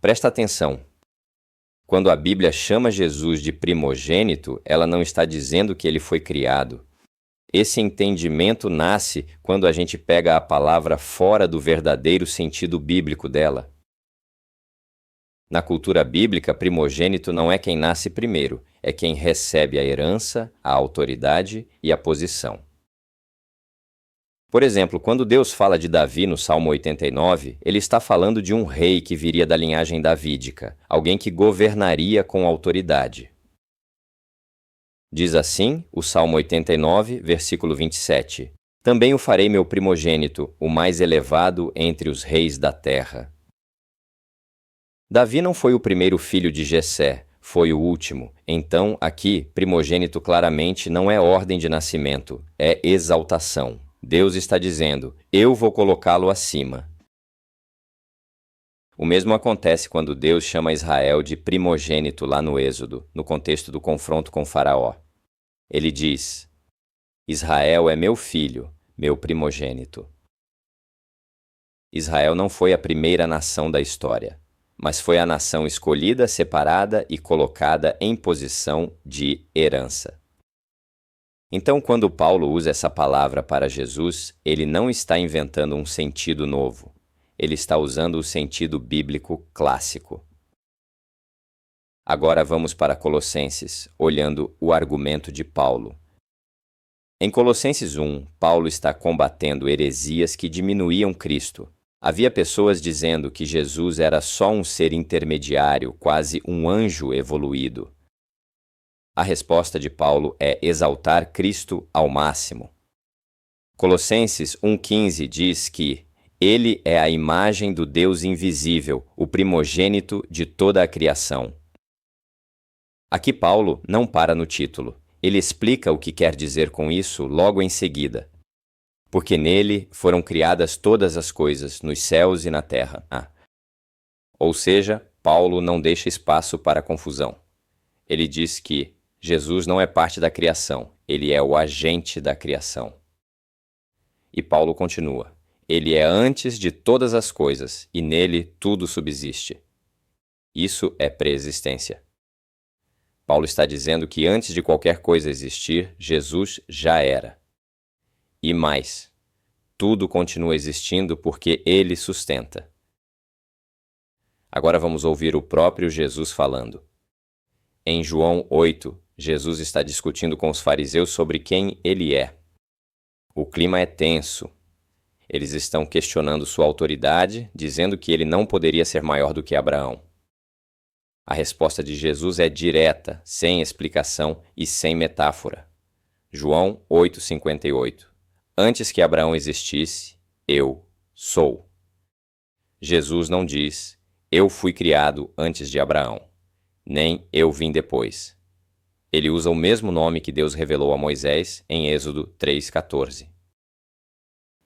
Presta atenção. Quando a Bíblia chama Jesus de primogênito, ela não está dizendo que ele foi criado. Esse entendimento nasce quando a gente pega a palavra fora do verdadeiro sentido bíblico dela. Na cultura bíblica, primogênito não é quem nasce primeiro, é quem recebe a herança, a autoridade e a posição. Por exemplo, quando Deus fala de Davi no Salmo 89, ele está falando de um rei que viria da linhagem davídica, alguém que governaria com autoridade. Diz assim o Salmo 89, versículo 27. Também o farei meu primogênito, o mais elevado entre os reis da terra. Davi não foi o primeiro filho de Jessé, foi o último. Então, aqui, primogênito claramente não é ordem de nascimento, é exaltação. Deus está dizendo, eu vou colocá-lo acima. O mesmo acontece quando Deus chama Israel de primogênito lá no Êxodo, no contexto do confronto com Faraó. Ele diz, Israel é meu filho, meu primogênito. Israel não foi a primeira nação da história, mas foi a nação escolhida, separada e colocada em posição de herança. Então, quando Paulo usa essa palavra para Jesus, ele não está inventando um sentido novo. Ele está usando o sentido bíblico clássico. Agora vamos para Colossenses, olhando o argumento de Paulo. Em Colossenses 1, Paulo está combatendo heresias que diminuíam Cristo. Havia pessoas dizendo que Jesus era só um ser intermediário, quase um anjo evoluído. A resposta de Paulo é exaltar Cristo ao máximo. Colossenses 1,15 diz que ele é a imagem do Deus invisível, o primogênito de toda a criação. Aqui Paulo não para no título. Ele explica o que quer dizer com isso logo em seguida. Porque nele foram criadas todas as coisas, nos céus e na terra. Ou seja, Paulo não deixa espaço para confusão. Ele diz que Jesus não é parte da criação, ele é o agente da criação. E Paulo continua, ele é antes de todas as coisas, e nele tudo subsiste. Isso é preexistência. Paulo está dizendo que antes de qualquer coisa existir, Jesus já era. E mais, tudo continua existindo porque ele sustenta. Agora vamos ouvir o próprio Jesus falando. Em João 8, Jesus está discutindo com os fariseus sobre quem ele é. O clima é tenso. Eles estão questionando sua autoridade, dizendo que ele não poderia ser maior do que Abraão. A resposta de Jesus é direta, sem explicação e sem metáfora. João 8,58. Antes que Abraão existisse, eu sou. Jesus não diz, eu fui criado antes de Abraão, nem eu vim depois. Ele usa o mesmo nome que Deus revelou a Moisés em Êxodo 3,14.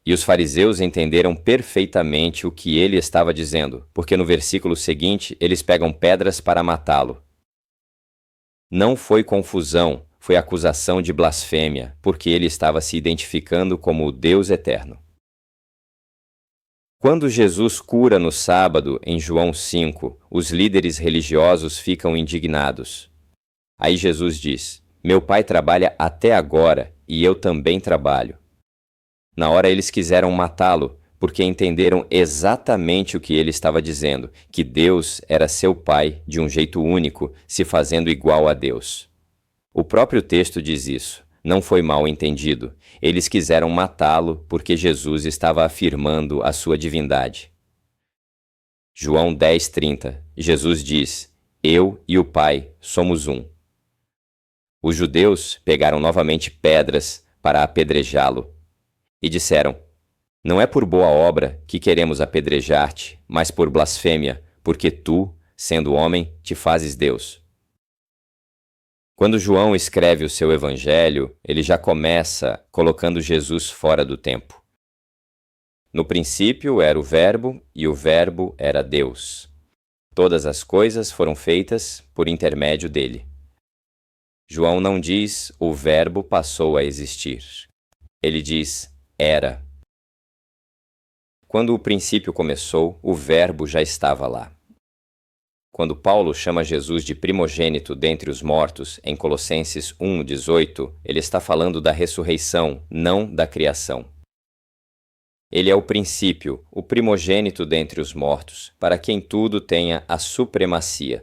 E os fariseus entenderam perfeitamente o que ele estava dizendo, porque no versículo seguinte eles pegam pedras para matá-lo. Não foi confusão, foi acusação de blasfêmia, porque ele estava se identificando como o Deus eterno. Quando Jesus cura no sábado, em João 5, os líderes religiosos ficam indignados. Aí Jesus diz, meu pai trabalha até agora e eu também trabalho. Na hora eles quiseram matá-lo, porque entenderam exatamente o que ele estava dizendo, que Deus era seu pai de um jeito único, se fazendo igual a Deus. O próprio texto diz isso, não foi mal entendido. Eles quiseram matá-lo porque Jesus estava afirmando a sua divindade. João 10,30, Jesus diz, eu e o Pai somos um. Os judeus pegaram novamente pedras para apedrejá-lo. E disseram, não é por boa obra que queremos apedrejar-te, mas por blasfêmia, porque tu, sendo homem, te fazes Deus. Quando João escreve o seu evangelho, ele já começa colocando Jesus fora do tempo. No princípio era o Verbo, e o Verbo era Deus. Todas as coisas foram feitas por intermédio dele. João não diz, o Verbo passou a existir. Ele diz, era. Quando o princípio começou, o Verbo já estava lá. Quando Paulo chama Jesus de primogênito dentre os mortos, em Colossenses 1:18, ele está falando da ressurreição, não da criação. Ele é o princípio, o primogênito dentre os mortos, para quem tudo tenha a supremacia.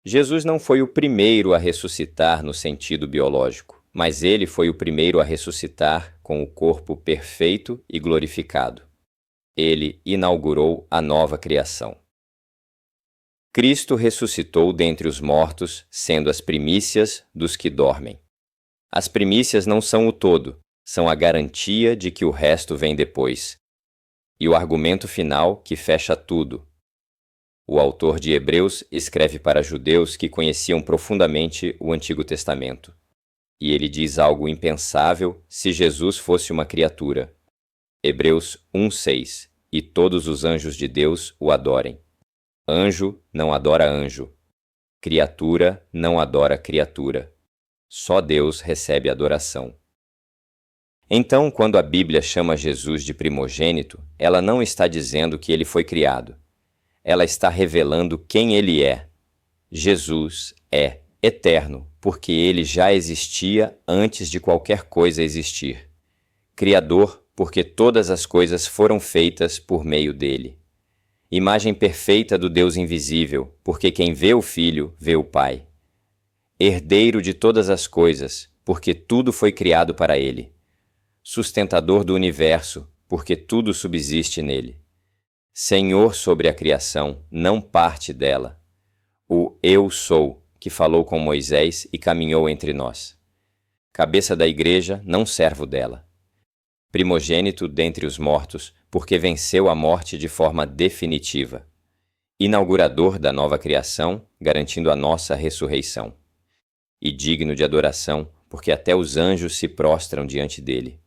Jesus não foi o primeiro a ressuscitar no sentido biológico, mas ele foi o primeiro a ressuscitar com o corpo perfeito e glorificado. Ele inaugurou a nova criação. Cristo ressuscitou dentre os mortos, sendo as primícias dos que dormem. As primícias não são o todo, são a garantia de que o resto vem depois. E o argumento final que fecha tudo. O autor de Hebreus escreve para judeus que conheciam profundamente o Antigo Testamento. E ele diz algo impensável se Jesus fosse uma criatura. Hebreus 1:6. E todos os anjos de Deus o adorem. Anjo não adora anjo. Criatura não adora criatura. Só Deus recebe adoração. Então, quando a Bíblia chama Jesus de primogênito, ela não está dizendo que ele foi criado. Ela está revelando quem ele é. Jesus é eterno, porque ele já existia antes de qualquer coisa existir. Criador, porque todas as coisas foram feitas por meio dele. Imagem perfeita do Deus invisível, porque quem vê o Filho, vê o Pai. Herdeiro de todas as coisas, porque tudo foi criado para ele. Sustentador do universo, porque tudo subsiste nele. Senhor sobre a criação, não parte dela. O Eu Sou, que falou com Moisés e caminhou entre nós. Cabeça da igreja, não servo dela. Primogênito dentre os mortos, porque venceu a morte de forma definitiva. Inaugurador da nova criação, garantindo a nossa ressurreição. E digno de adoração, porque até os anjos se prostram diante dele.